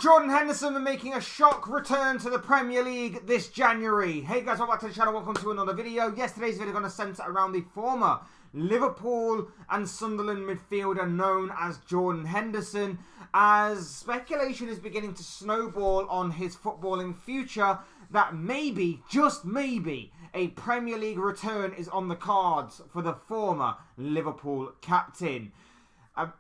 Jordan Henderson are making a shock return to the Premier League this January. Hey guys, welcome back to the channel. Welcome to another video. Yesterday's video is going to centre around the former Liverpool and Sunderland midfielder known as Jordan Henderson, as speculation is beginning to snowball on his footballing future that maybe, just maybe, a Premier League return is on the cards for the former Liverpool captain.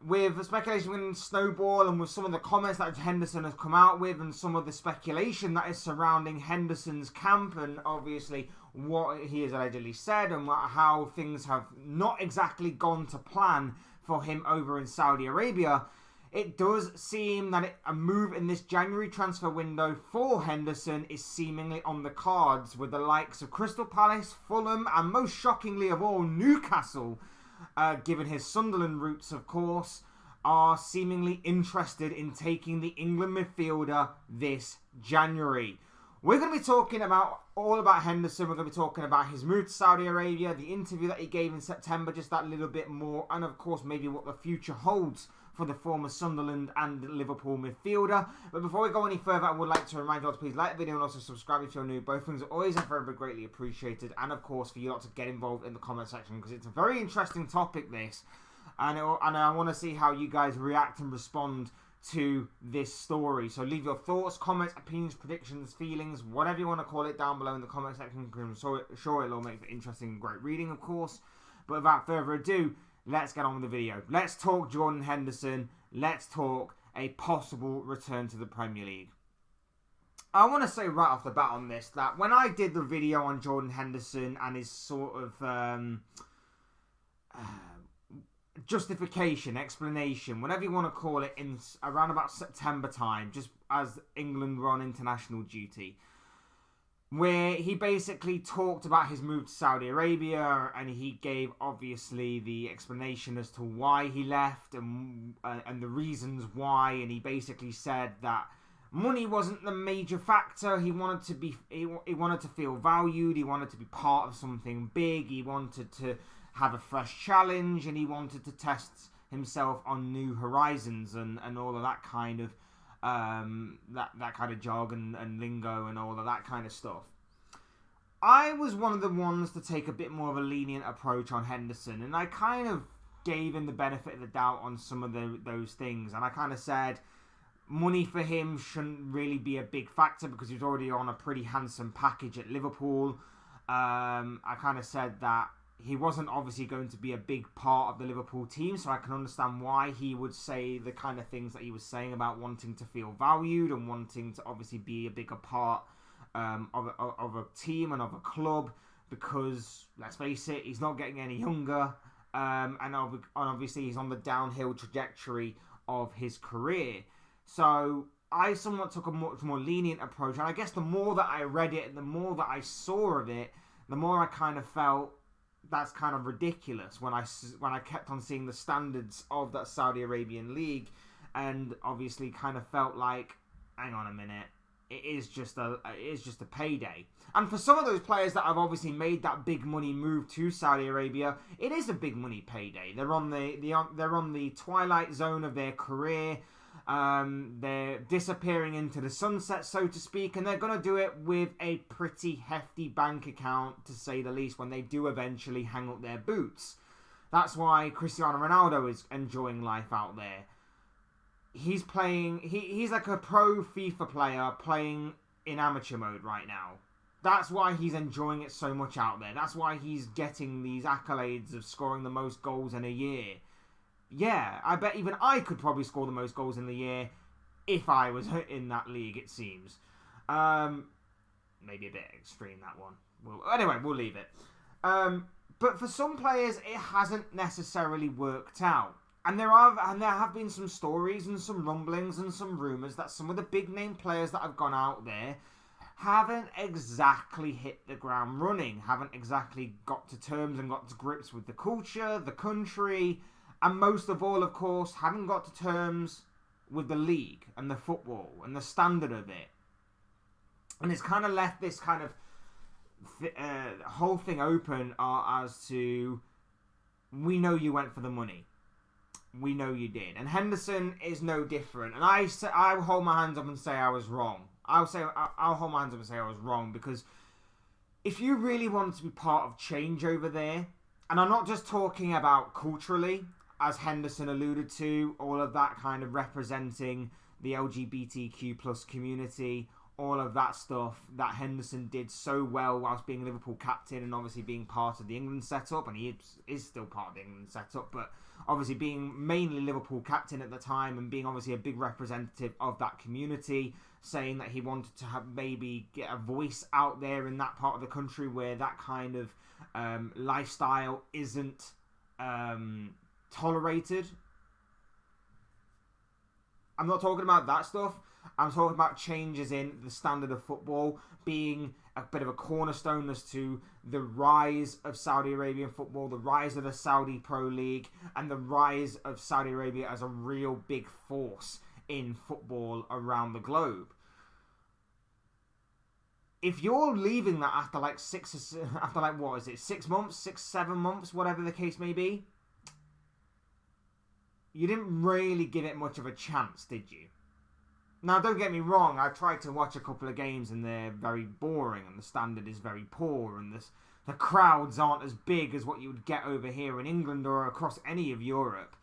With speculation beginning to snowball, and with some of the comments that Henderson has come out with, and some of the speculation that is surrounding Henderson's camp, and obviously what he has allegedly said, and how things have not exactly gone to plan for him over in Saudi Arabia, it does seem that a move in this January transfer window for Henderson is seemingly on the cards, with the likes of Crystal Palace, Fulham, and most shockingly of all, Newcastle, given his Sunderland roots, of course, are seemingly interested in taking the England midfielder this January. We're going to be talking all about Henderson. We're going to be talking about his move to Saudi Arabia, the interview that he gave in September, just that little bit more, and of course maybe what the future holds for the former Sunderland and Liverpool midfielder. But before we go any further, I would like to remind you all to please like the video and also subscribe if you're new. Both things are always and forever greatly appreciated. And of course for you lot to get involved in the comment section, because it's a very interesting topic, this. And I want to see how you guys react and respond to this story. So leave your thoughts, comments, opinions, predictions, feelings, whatever you want to call it, down below in the comment section. I'm sure it'll make for interesting and great reading, of course. But without further ado, let's get on with the video. Let's talk Jordan Henderson. Let's talk a possible return to the Premier League. I want to say right off the bat on this that when I did the video on Jordan Henderson and his sort of justification, explanation, whatever you want to call it, in around about September time, just as England were on international duty, where he basically talked about his move to Saudi Arabia, and he gave obviously the explanation as to why he left and the reasons why, and he basically said that money wasn't the major factor. He wanted to be, he wanted to feel valued. He wanted to be part of something big. He wanted to have a fresh challenge, and he wanted to test himself on new horizons and all of that kind of that kind of jargon and lingo and all of that kind of stuff. I was one of the ones to take a bit more of a lenient approach on Henderson, and I kind of gave him the benefit of the doubt on some of those things, and I kind of said money for him shouldn't really be a big factor because he was already on a pretty handsome package at Liverpool. I kind of said that he wasn't obviously going to be a big part of the Liverpool team, so I can understand why he would say the kind of things that he was saying about wanting to feel valued and wanting to obviously be a bigger part of a team and of a club, because, let's face it, he's not getting any younger, and obviously he's on the downhill trajectory of his career. So I somewhat took a much more lenient approach, and I guess the more that I read it and the more that I saw of it, the more I kind of felt that's kind of ridiculous when I kept on seeing the standards of that Saudi Arabian league, and obviously kind of felt like, hang on a minute, it is just a payday. And for some of those players that have obviously made that big money move to Saudi Arabia, it is a big money payday. They're on the twilight zone of their career. They're disappearing into the sunset, so to speak, and they're going to do it with a pretty hefty bank account, to say the least, when they do eventually hang up their boots. That's why Cristiano Ronaldo is enjoying life out there. He's playing, he's like a pro FIFA player playing in amateur mode right now. That's why he's enjoying it so much out there. That's why he's getting these accolades of scoring the most goals in a year. Yeah, I bet even I could probably score the most goals in the year if I was in that league, it seems. Maybe a bit extreme, that one. Anyway, we'll leave it. But for some players, it hasn't necessarily worked out. And there have been some stories and some rumblings and some rumours that some of the big name players that have gone out there haven't exactly hit the ground running, haven't exactly got to terms and got to grips with the culture, the country, and most of all, of course, haven't got to terms with the league and the football and the standard of it. And it's kind of left this kind of whole thing open as to, we know you went for the money. We know you did. And Henderson is no different. And I hold my hands up and say I was wrong. I'll hold my hands up and say I was wrong, because if you really wanted to be part of change over there, and I'm not just talking about culturally, as Henderson alluded to, all of that kind of representing the LGBTQ plus community, all of that stuff that Henderson did so well whilst being Liverpool captain and obviously being part of the England setup, and he is still part of the England setup, but obviously being mainly Liverpool captain at the time and being obviously a big representative of that community, saying that he wanted to have maybe get a voice out there in that part of the country where that kind of lifestyle isn't tolerated. I'm not talking about that stuff. I'm talking about changes in the standard of football being a bit of a cornerstone as to the rise of Saudi Arabian football, the rise of the Saudi Pro League, and the rise of Saudi Arabia as a real big force in football around the globe. If you're leaving that after like 6 months, 6, 7 months, whatever the case may be, you didn't really give it much of a chance, did you? Now, don't get me wrong, I tried to watch a couple of games and they're very boring and the standard is very poor and the crowds aren't as big as what you would get over here in England or across any of Europe.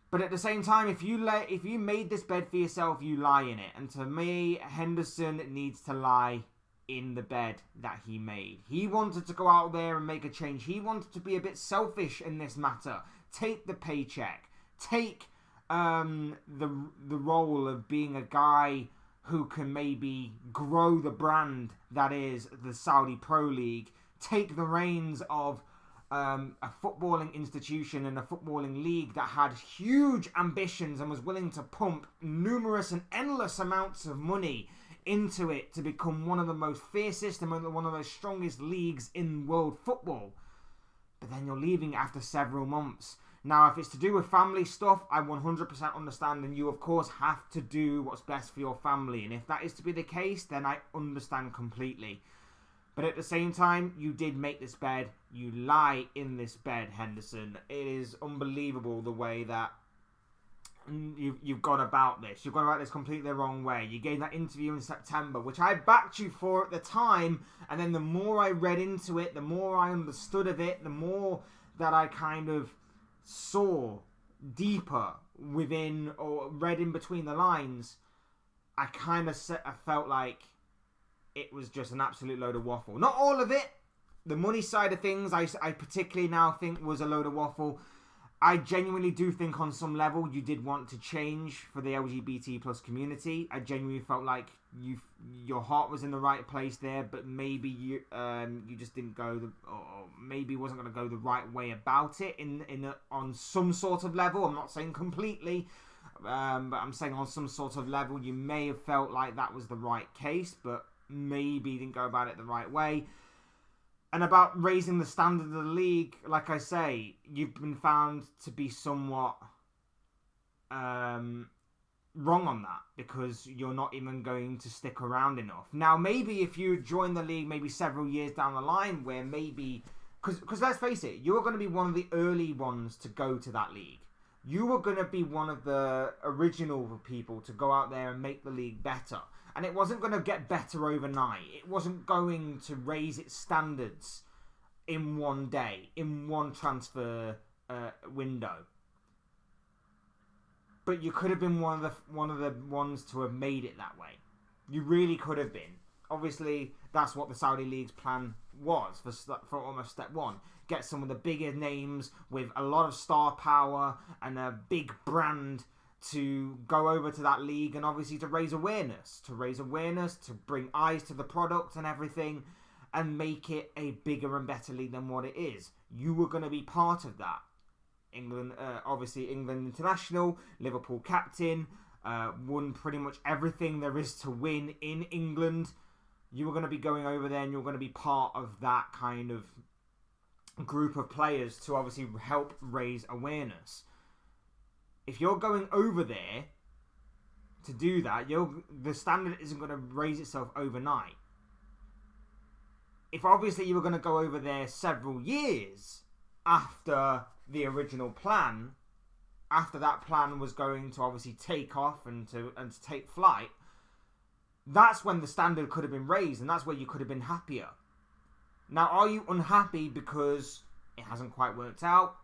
But at the same time, if you made this bed for yourself, you lie in it. And to me, Henderson needs to lie in the bed that he made. He wanted to go out there and make a change. He wanted to be a bit selfish in this matter. Take the paycheck. Take the role of being a guy who can maybe grow the brand that is the Saudi Pro League. Take the reins of a footballing institution and a footballing league that had huge ambitions and was willing to pump numerous and endless amounts of money into it to become one of the most fiercest and one of the strongest leagues in world football. But then you're leaving after several months. Now, if it's to do with family stuff, I 100% understand, and you, of course, have to do what's best for your family. And if that is to be the case, then I understand completely. But at the same time, you did make this bed. You lie in this bed, Henderson. It is unbelievable the way that you've gone about this. You've gone about this completely the wrong way. You gave that interview in September, which I backed you for at the time. And then the more I read into it, the more I understood of it, the more that I kind of saw deeper within or read in between the lines, I felt like it was just an absolute load of waffle. Not all of it. The money side of things, I particularly now think was a load of waffle. I genuinely do think on some level you did want to change for the LGBT plus community. I genuinely felt like your heart was in the right place there, but maybe you just didn't go or maybe wasn't going to go the right way about it on some sort of level. I'm not saying completely, but I'm saying on some sort of level you may have felt like that was the right case, but maybe didn't go about it the right way. And about raising the standard of the league, like I say, you've been found to be somewhat wrong on that because you're not even going to stick around enough. Now, maybe if you join the league maybe several years down the line where maybe... Because let's face it, you're going to be one of the early ones to go to that league. You were going to be one of the original people to go out there and make the league better. And it wasn't going to get better overnight. It wasn't going to raise its standards in one day, in one transfer window. But you could have been one of the ones to have made it that way. You really could have been. Obviously, that's what the Saudi League's plan was for almost step one. Get some of the bigger names with a lot of star power and a big brand to go over to that league and obviously to raise awareness, to bring eyes to the product and everything and make it a bigger and better league than what it is. You were going to be part of that. England, obviously England international, Liverpool captain, won pretty much everything there is to win in England. You were going to be going over there and you're going to be part of that kind of group of players to obviously help raise awareness. If you're going over there to do that, the standard isn't going to raise itself overnight. If obviously you were going to go over there several years after the original plan, after that plan was going to obviously take off and to take flight, that's when the standard could have been raised, and that's where you could have been happier. Now, are you unhappy because it hasn't quite worked out?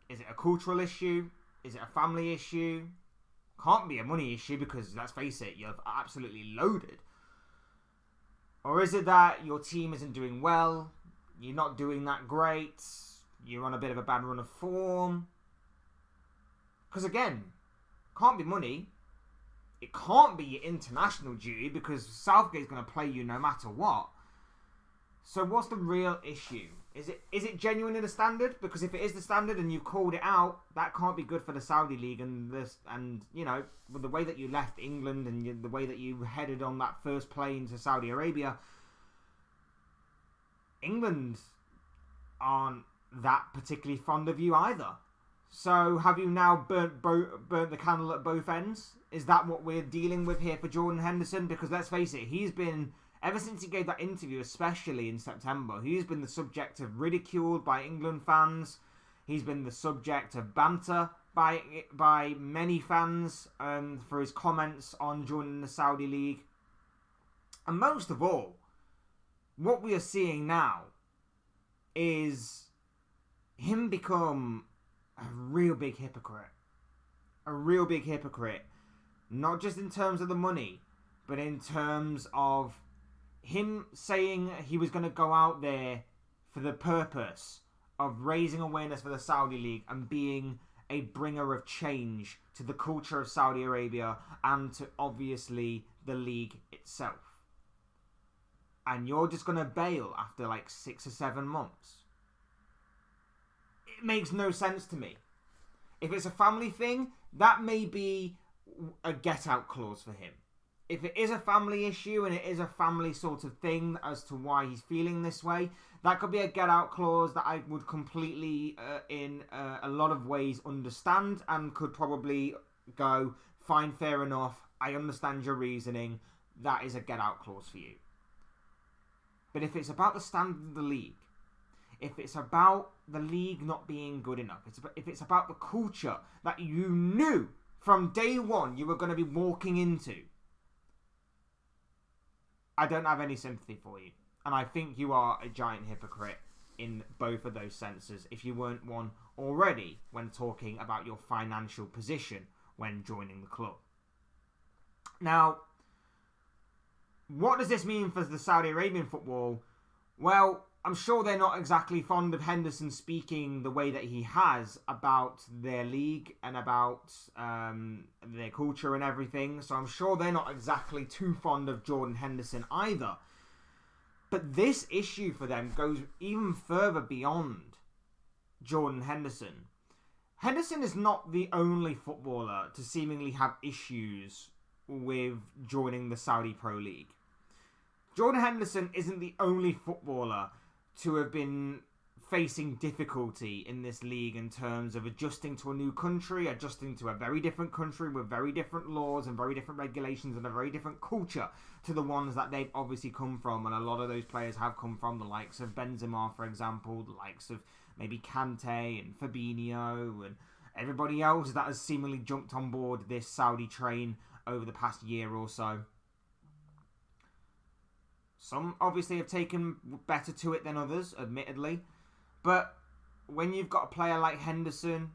Is it a cultural issue? Is it a family issue? Can't be a money issue because, let's face it, you're absolutely loaded. Or is it that your team isn't doing well? You're not doing that great? You're on a bit of a bad run of form? Because again, can't be money. It can't be your international duty because Southgate's going to play you no matter what. So what's the real issue? Is it genuinely the standard? Because if it is the standard and you called it out, that can't be good for the Saudi League and with the way that you left England and the way that you headed on that first plane to Saudi Arabia, England aren't that particularly fond of you either. So have you now burnt the candle at both ends? Is that what we're dealing with here for Jordan Henderson? Because let's face it, he's been, ever since he gave that interview, especially in September, he's been the subject of ridicule by England fans. He's been the subject of banter by many fans for his comments on joining the Saudi League. And most of all, what we are seeing now is him become a real big hypocrite. A real big hypocrite. Not just in terms of the money, but in terms of him saying he was going to go out there for the purpose of raising awareness for the Saudi League and being a bringer of change to the culture of Saudi Arabia and to obviously the league itself. And you're just going to bail after like 6 or 7 months. It makes no sense to me. If it's a family thing, that may be a get-out clause for him. If it is a family issue and it is a family sort of thing as to why he's feeling this way, that could be a get-out clause that I would completely, in a lot of ways, understand and could probably go, fine, fair enough, I understand your reasoning, that is a get-out clause for you. But if it's about the standard of the league, if it's about the league not being good enough, if it's about the culture that you knew from day one you were going to be walking into, I don't have any sympathy for you. And I think you are a giant hypocrite in both of those senses, if you weren't one already when talking about your financial position when joining the club. Now, what does this mean for the Saudi Arabian football? Well, I'm sure they're not exactly fond of Henderson speaking the way that he has about their league and about their culture and everything. So I'm sure they're not exactly too fond of Jordan Henderson either. But this issue for them goes even further beyond Jordan Henderson. Henderson is not the only footballer to seemingly have issues with joining the Saudi Pro League. Jordan Henderson isn't the only footballer to have been facing difficulty in this league in terms of adjusting to a new country, adjusting to a very different country with very different laws and very different regulations and a very different culture to the ones that they've obviously come from. And a lot of those players have come from the likes of Benzema, for example, the likes of maybe Kante and Fabinho and everybody else that has seemingly jumped on board this Saudi train over the past year or so. Some obviously have taken better to it than others, admittedly. But when you've got a player like Henderson,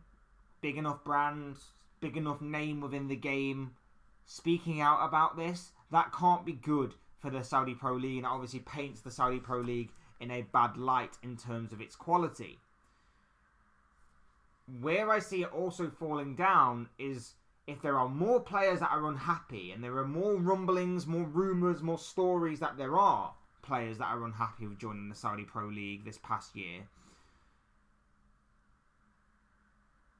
big enough brand, big enough name within the game, speaking out about this, that can't be good for the Saudi Pro League, and it obviously paints the Saudi Pro League in a bad light in terms of its quality. Where I see it also falling down is if there are more players that are unhappy, and there are more rumblings, more rumours, more stories that there are players that are unhappy with joining the Saudi Pro League this past year.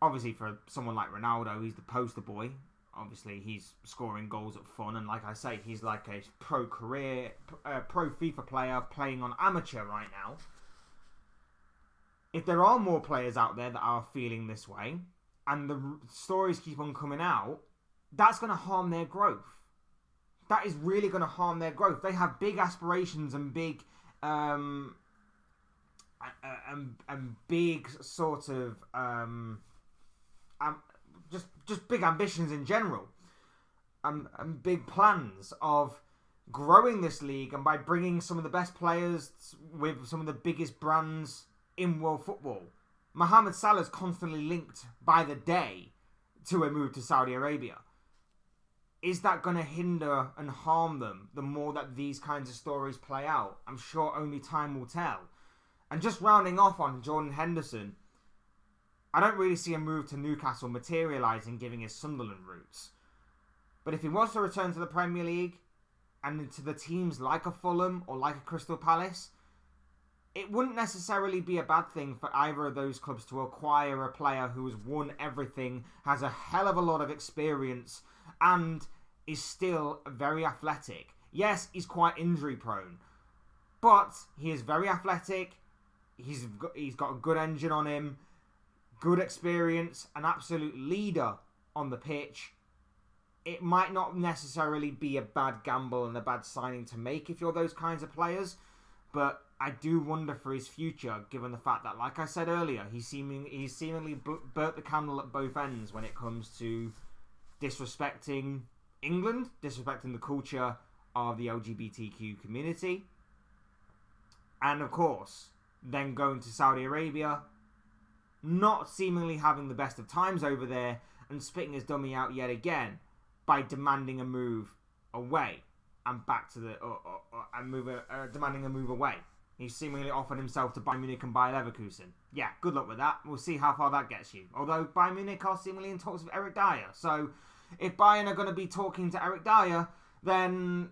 Obviously, for someone like Ronaldo, he's the poster boy. Obviously, he's scoring goals at fun, and like I say, he's like a pro FIFA player playing on amateur right now. If there are more players out there that are feeling this way, and the stories keep on coming out, that's going to harm their growth. That is really going to harm their growth. They have big aspirations and big, and big sort of just big ambitions in general, and big plans of growing this league, and by bringing some of the best players with some of the biggest brands in world football. Mohamed Salah is constantly linked by the day to a move to Saudi Arabia. Is that going to hinder and harm them the more that these kinds of stories play out? I'm sure only time will tell. And just rounding off on Jordan Henderson, I don't really see a move to Newcastle materialising giving his Sunderland roots. But if he wants to return to the Premier League and to the teams like a Fulham or like a Crystal Palace, it wouldn't necessarily be a bad thing for either of those clubs to acquire a player who has won everything, has a hell of a lot of experience, and is still very athletic. Yes, he's quite injury prone, but he is very athletic. He's got a good engine on him, good experience, an absolute leader on the pitch. It might not necessarily be a bad gamble and a bad signing to make if you're those kinds of players, but I do wonder for his future, given the fact that, like I said earlier, he's seemingly burnt the candle at both ends when it comes to disrespecting England, disrespecting the culture of the LGBTQ community, and of course, then going to Saudi Arabia, not seemingly having the best of times over there, and spitting his dummy out yet again by demanding a move away and back to the demanding a move away. He's seemingly offered himself to Bayern Munich and Bayer Leverkusen. Yeah, good luck with that. We'll see how far that gets you. Although Bayern Munich are seemingly in talks with Eric Dyer. So if Bayern are going to be talking to Eric Dyer, then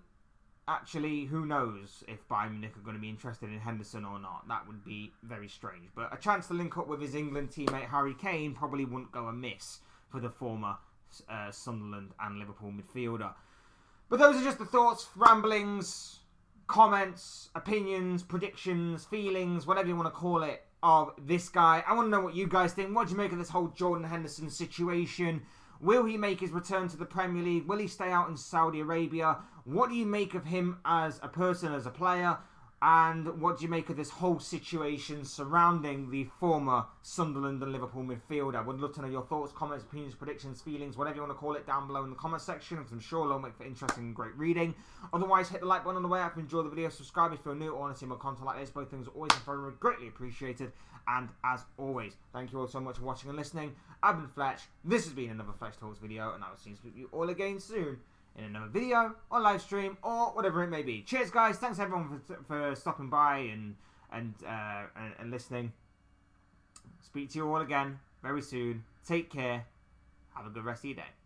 actually, who knows if Bayern Munich are going to be interested in Henderson or not. That would be very strange. But a chance to link up with his England teammate Harry Kane probably wouldn't go amiss for the former Sunderland and Liverpool midfielder. But those are just the thoughts, ramblings, comments, opinions, predictions, feelings, whatever you want to call it, of this guy. I want to know what you guys think. What do you make of this whole Jordan Henderson situation? Will he make his return to the Premier League? Will he stay out in Saudi Arabia? What do you make of him as a person, as a player? And what do you make of this whole situation surrounding the former Sunderland and Liverpool midfielder? I would love to know your thoughts, comments, opinions, predictions, feelings, whatever you want to call it, down below in the comment section, because I'm sure it'll make for interesting and great reading. Otherwise, hit the like button on the way up, enjoy the video, subscribe if you're new or want to see more content like this. Both things are always very greatly appreciated. And as always, thank you all so much for watching and listening. I've been Fletch. This has been another Fletch Talks video, and I will see you all again soon in another video or live stream or whatever it may be. Cheers, guys. Thanks everyone for stopping by and listening. Speak to you all again very soon. Take care. Have a good rest of your day.